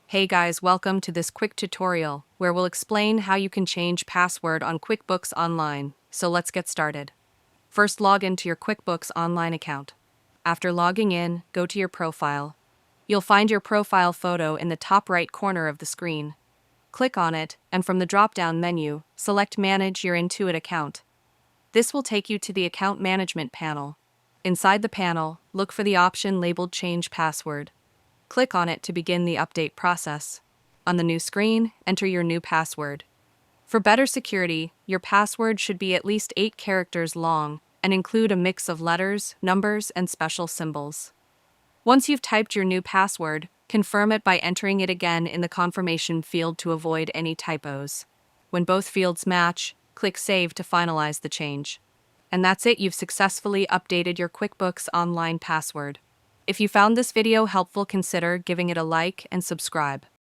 Hey guys, welcome to this quick tutorial where we'll explain how you can change password on QuickBooks Online. So let's get started. First, log into your QuickBooks Online account. After logging in, go to your profile. You'll find your profile photo in the top right corner of the screen. Click on it, and from the drop-down menu, select Manage Your Intuit account. This will take you to the Account Management panel. Inside the panel, look for the option labeled Change Password. Click on it to begin the update process. On the new screen, enter your new password. For better security, your password should be at least 8 characters long and include a mix of letters, numbers, and special symbols. Once you've typed your new password, confirm it by entering it again in the confirmation field to avoid any typos. When both fields match, click Save to finalize the change. And that's it, you've successfully updated your QuickBooks Online password. If you found this video helpful, consider giving it a like and subscribe.